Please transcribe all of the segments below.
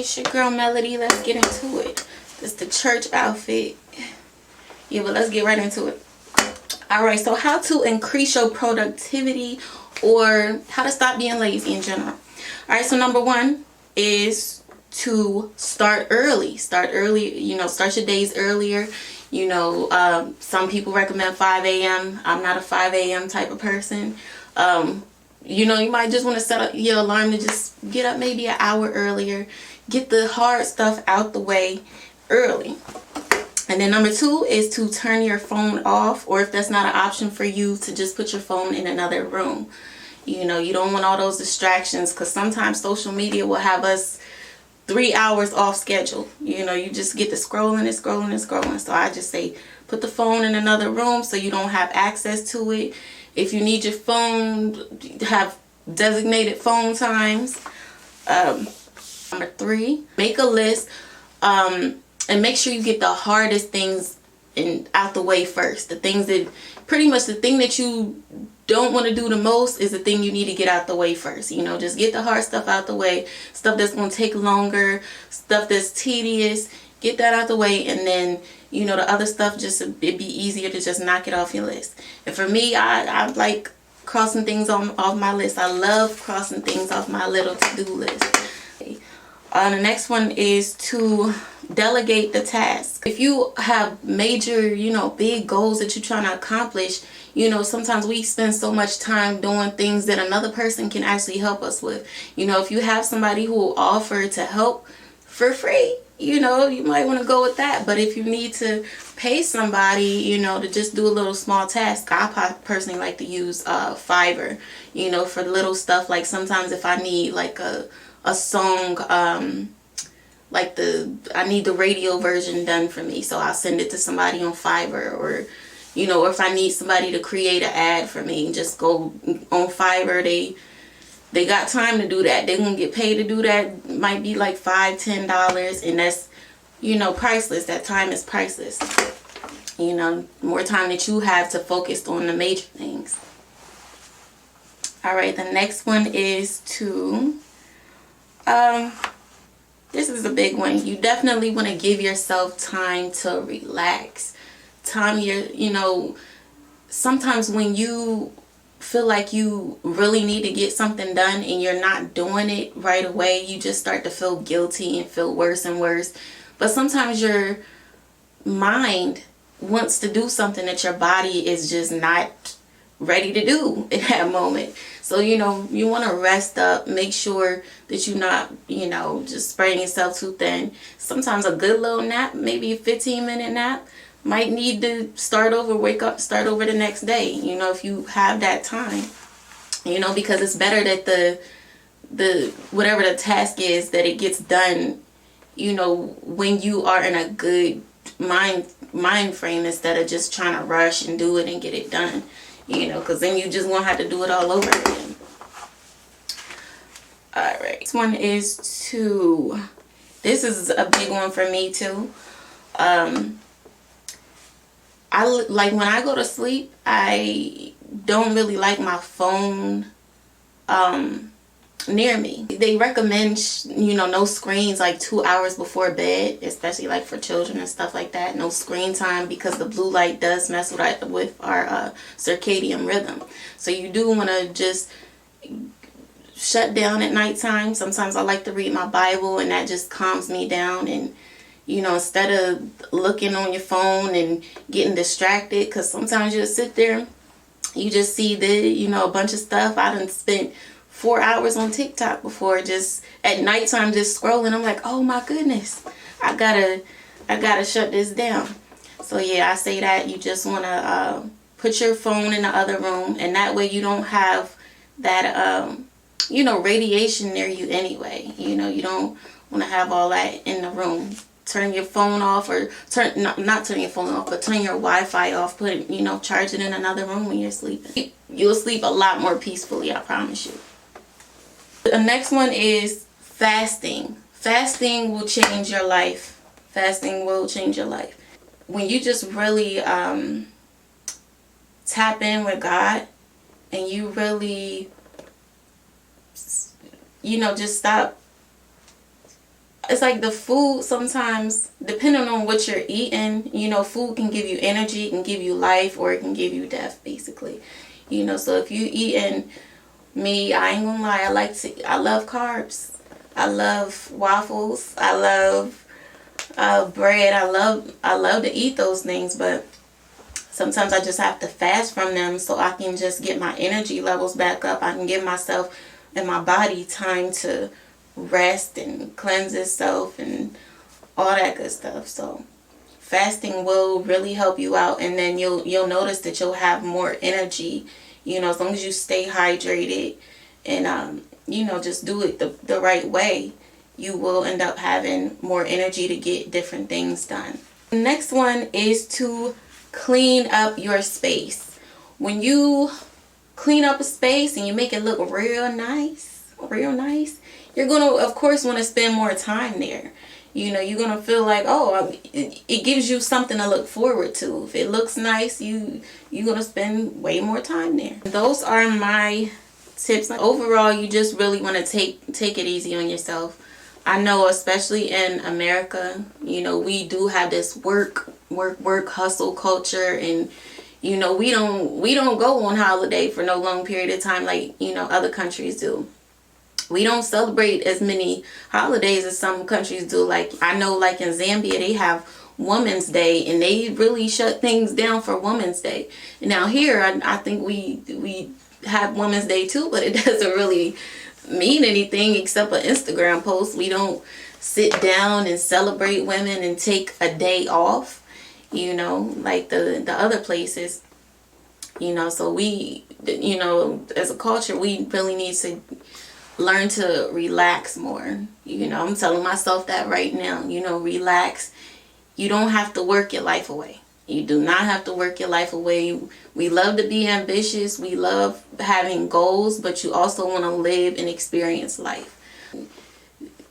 It's your girl Melody. Let's get into it. This is the church outfit. Yeah, but let's get right into it. Alright, so how to increase your productivity or how to stop being lazy in general. Alright, so number one is to start early. Start early, start your days earlier. Some people recommend 5 a.m. I'm not a 5 a.m. type of person. You might just want to set up your alarm to just get up maybe an hour earlier. Get the hard stuff out the way early. And then number two is to turn your phone off, or if that's not an option for you, to just put your phone in another room. You don't want all those distractions, because sometimes social media will have us 3 hours off schedule. You just get to scrolling and scrolling and scrolling. So I just say put the phone in another room so you don't have access to it. If you need your phone, have designated phone times. Number three, make a list and make sure you get the hardest things out the way first. The things that pretty much the thing that you don't want to do the most is the thing you need to get out the way first. Just get the hard stuff out the way, stuff that's going to take longer, stuff that's tedious. Get that out the way, and then the other stuff, just it'd be easier to just knock it off your list. And for me, I like crossing things off my list. I love crossing things off my little to-do list. The next one is to delegate the task. If you have major, big goals that you're trying to accomplish, sometimes we spend so much time doing things that another person can actually help us with. If you have somebody who will offer to help for free, you might want to go with that. But if you need to pay somebody, to just do a little small task, I personally like to use Fiverr, for little stuff. Like sometimes if I need like a song, I need the radio version done for me, so I'll send it to somebody on Fiverr. Or or if I need somebody to create an ad for me, just go on Fiverr. They got time to do that. They're gonna get paid to do that. It might be like $5-10, and that's priceless. That time is priceless. More time that you have to focus on the major things. All right, the next one is to this is a big one. You definitely want to give yourself time to relax. Sometimes when you feel like you really need to get something done and you're not doing it right away, you just start to feel guilty and feel worse and worse. But sometimes your mind wants to do something that your body is just not ready to do in that moment. So you want to rest up, make sure that you're not just spreading yourself too thin. Sometimes a good little nap, maybe a 15-minute nap, might need to start over, wake up, start over the next day, if you have that time, because it's better that the whatever the task is, that it gets done, when you are in a good mind frame, instead of just trying to rush and do it and get it done, because then you just won't have to do it all over again. Alright, this one is this is a big one for me too. I like when I go to sleep, I don't really like my phone near me. They recommend no screens like 2 hours before bed, especially like for children and stuff like that. No screen time, because the blue light does mess with our circadian rhythm. So you do want to just shut down at nighttime. Sometimes I like to read my Bible, and that just calms me down. And instead of looking on your phone and getting distracted, because sometimes you'll sit there, you just see a bunch of stuff. I done spent 4 hours on TikTok before, just at nighttime, just scrolling. I'm like, oh my goodness, I gotta shut this down. So yeah, I say that you just want to put your phone in the other room, and that way you don't have that radiation near you anyway. You don't want to have all that in the room. Turn your phone off, or not turn your phone off, but turn your Wi-Fi off. Put it, charge it in another room when you're sleeping. You'll sleep a lot more peacefully, I promise you. The next one is fasting. Fasting will change your life. Fasting will change your life. When you just really tap in with God, and you really just stop it's like the food sometimes, depending on what you're eating, you know, food can give you energy, it can give you life, or it can give you death, basically. You know, so if you eating me, I ain't gonna lie, I love carbs. I love waffles. I love bread. I love to eat those things, but sometimes I just have to fast from them so I can just get my energy levels back up. I can give myself and my body time to rest and cleanse itself and all that good stuff. So fasting will really help you out, and then you'll notice that you'll have more energy, you know, as long as you stay hydrated and you know, just do it the right way. You will end up having more energy to get different things done. The next one is to clean up your space. When you clean up a space and you make it look real nice, you're gonna, of course, want to spend more time there. You know, you're gonna feel like, oh, it gives you something to look forward to. If it looks nice, you're gonna spend way more time there. Those are my tips. Overall, you just really want to take it easy on yourself. I know, especially in America, you know, we do have this work hustle culture, and you know, we don't go on holiday for no long period of time like, you know, other countries do. We don't celebrate as many holidays as some countries do. Like, I know, like in Zambia, they have Women's Day, and they really shut things down for Women's Day. Now here, I think we have Women's Day too, but it doesn't really mean anything except an Instagram post. We don't sit down and celebrate women and take a day off, you know, like the other places, you know. So we, you know, as a culture, we really need to learn to relax more. You know, I'm telling myself that right now, you know, relax. You don't have to work your life away. You do not have to work your life away. We love to be ambitious. We love having goals, but you also want to live and experience life.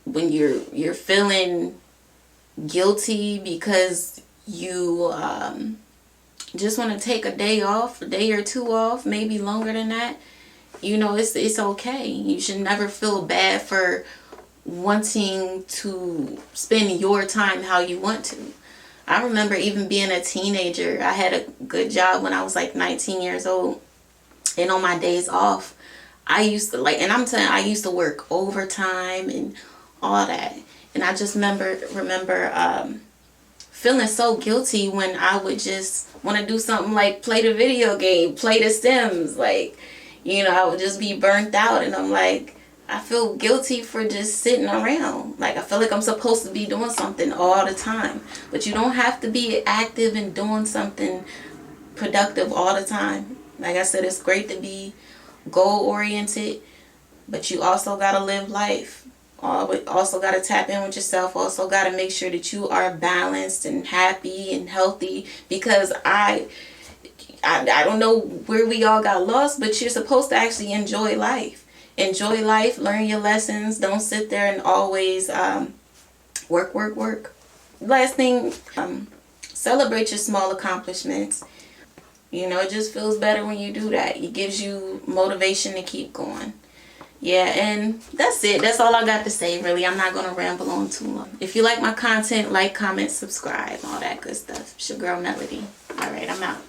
When you're feeling guilty because you just want to take a day off, a day or two off, maybe longer than that, you know, it's okay. You should never feel bad for wanting to spend your time how you want to. I remember even being a teenager, I had a good job when I was like 19 years old. And on my days off, I used to and I'm telling you, I used to work overtime and all that. And I just remember feeling so guilty when I would just want to do something like play the video game, play The Sims. Like, you know, I would just be burnt out, and I'm like, I feel guilty for just sitting around. Like, I feel like I'm supposed to be doing something all the time. But you don't have to be active and doing something productive all the time. Like I said, it's great to be goal-oriented, but you also got to live life. Also got to tap in with yourself. Also got to make sure that you are balanced and happy and healthy, because I don't know where we all got lost, but you're supposed to actually enjoy life. Enjoy life, learn your lessons. Don't sit there and always work. Last thing, celebrate your small accomplishments. You know, it just feels better when you do that. It gives you motivation to keep going. Yeah, and that's it. That's all I got to say, really. I'm not going to ramble on too long. If you like my content, like, comment, subscribe, all that good stuff. It's your girl, Melody. All right, I'm out.